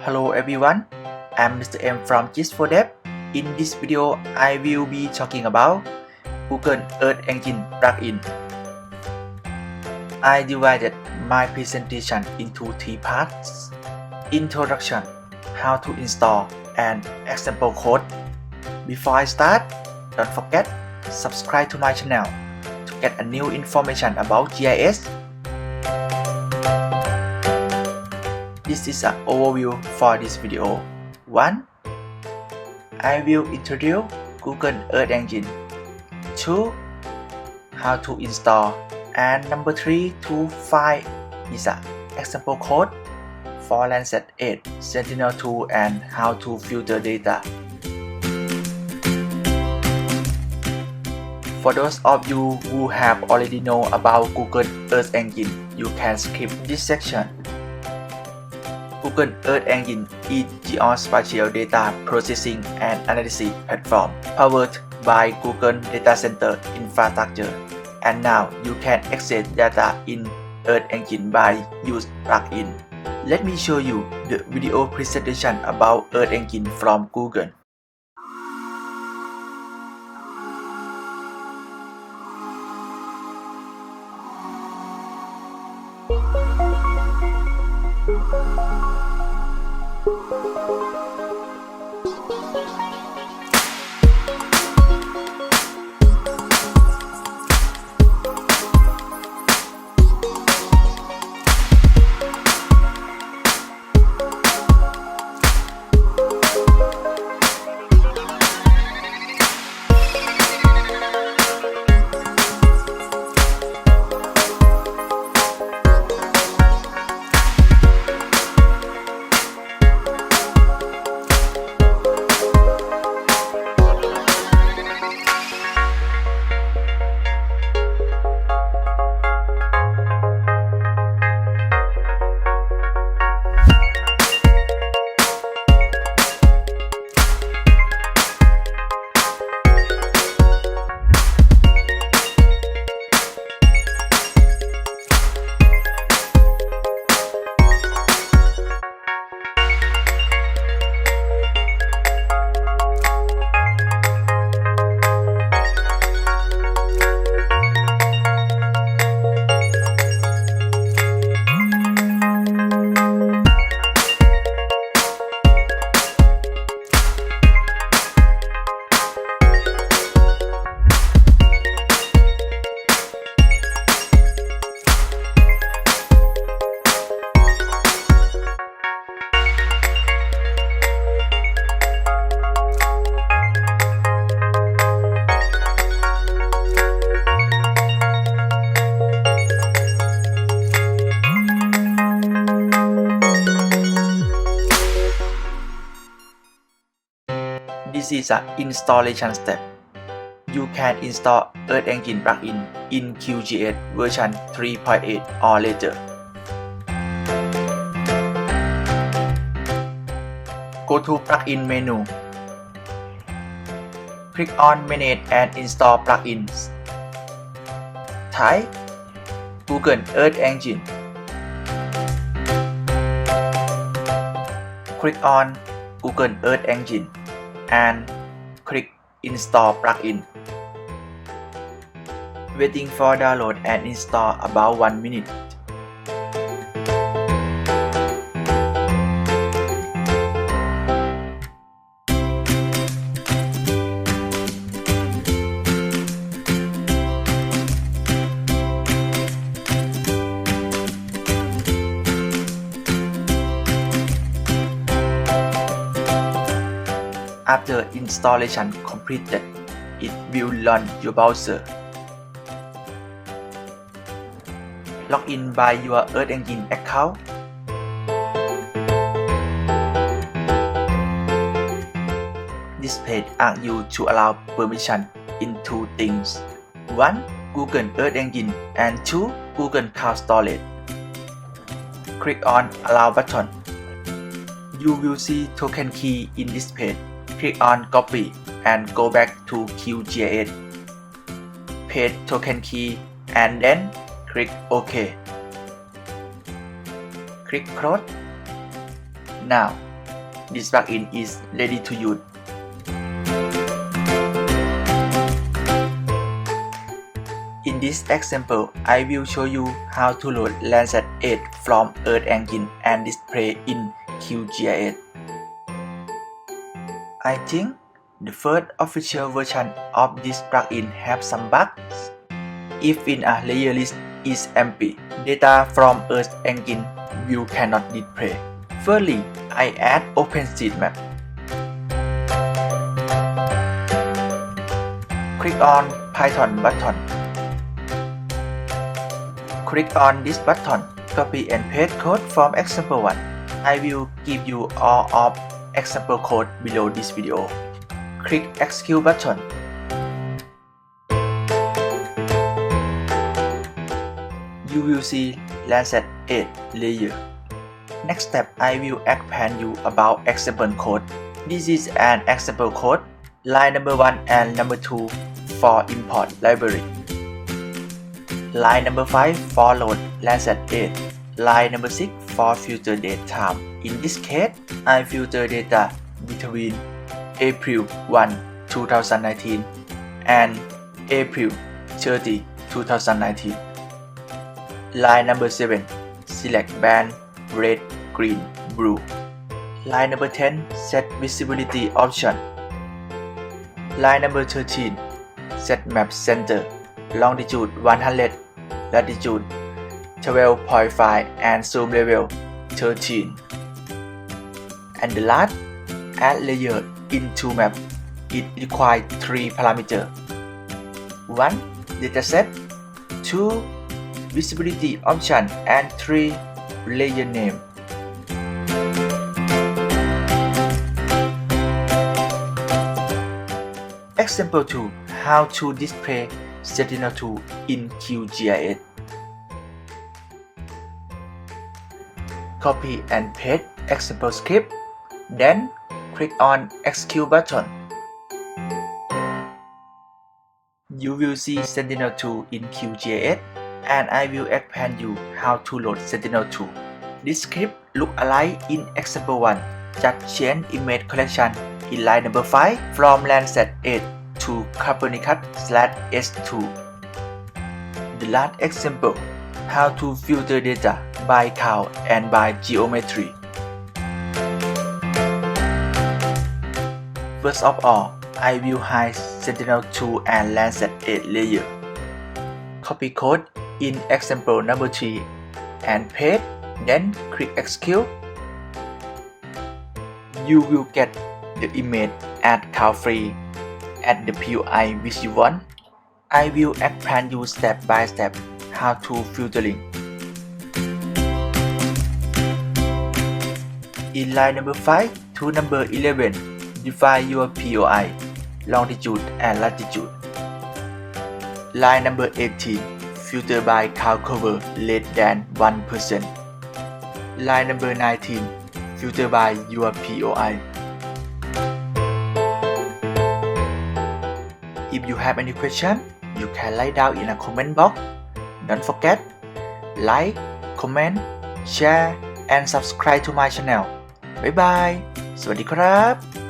Hello everyone, I'm Mr. M from Gist4Dev. In this video, I will be talking about Google Earth Engine plugin. I divided my presentation into three parts: Introduction, how to install, and example code. Before I start, don't forget subscribe to my channel to get a new information about GIS. This is an overview for this video. 1. I will introduce Google Earth Engine. 2. How to install. And number 3 to 5 is an example code for Landsat 8, Sentinel-2 and how to filter data. For those of you who have already know about Google Earth Engine, you can skip this section. Google Earth Engine is geospatial data processing and analysis platform powered by Google Data Center infrastructure. And now you can access data in Earth Engine by use plugin. Let me show you the video presentation about Earth Engine from Google. This is an installation step. You can install Earth Engine plugin in QGIS version 3.8 or later. Go to Plugin menu. Click on Manage and Install Plugins. Type Google Earth Engine. Click on Google Earth Engine and click Install Plugin. Waiting for download and install about 1 minute. After installation completed, it will launch your browser. Log in by your Earth Engine account. This page asks you to allow permission in two things: 1. Google Earth Engine and 2. Google Cloud Storage. Click on Allow button. You will see token key in this page. Click on Copy and go back to QGIS. Paste token key and then click OK. Click Close. Now this plugin is ready to use. In this example, I will show you how to load Landsat 8 from Earth Engine and display in QGIS. I think the first official version of this plugin have some bugs. If in a layer list is empty, data from Earth Engine view cannot display. Firstly, I add OpenStreetMap. Click on Python button. Click on this button, copy and paste code from example 1. I will give you all of example code below this video. Click Execute button. You will see Landsat 8 layer. Next step, I will explain you about example code. This is an example code, line number 1 and number 2 for import library. Line number 5 for load Landsat 8. Line number 6 for filter date time. In this case, I filter data between April 1, 2019 and April 30, 2019. Line number 7, select band red, green, blue. Line number 10, set visibility option. Line number 13, set map center, longitude 100, latitude 12.5 and zoom level 13. And the last, add layer into map. It requires 3 parameters. 1. Dataset, 2. Visibility option, and 3. Layer name. Example 2. How to display Sentinel-2 in QGIS. Copy and paste example script, then click on Execute button. You will see Sentinel-2 in QGIS, and I will explain you how to load Sentinel-2. This script look alike in example 1, just change image collection in line number 5 from Landsat 8 to Copernicus/S2. The last example, how to filter data by count and by geometry. First of all, I will hide Sentinel-2 and Landsat 8 layer. Copy code in example number 3 and paste, then click Execute. You will get the image as count free at the POI which you want. I will explain you step by step how to filtering. In line number 5 to number 11, define your POI, longitude and latitude. Line number 18, filter by count cover less than 1%. Line number 19, filter by your POI. If you have any question, you can write down in a comment box. Don't forget, like, comment, share, and subscribe to my channel. Bye bye. สวัสดีครับ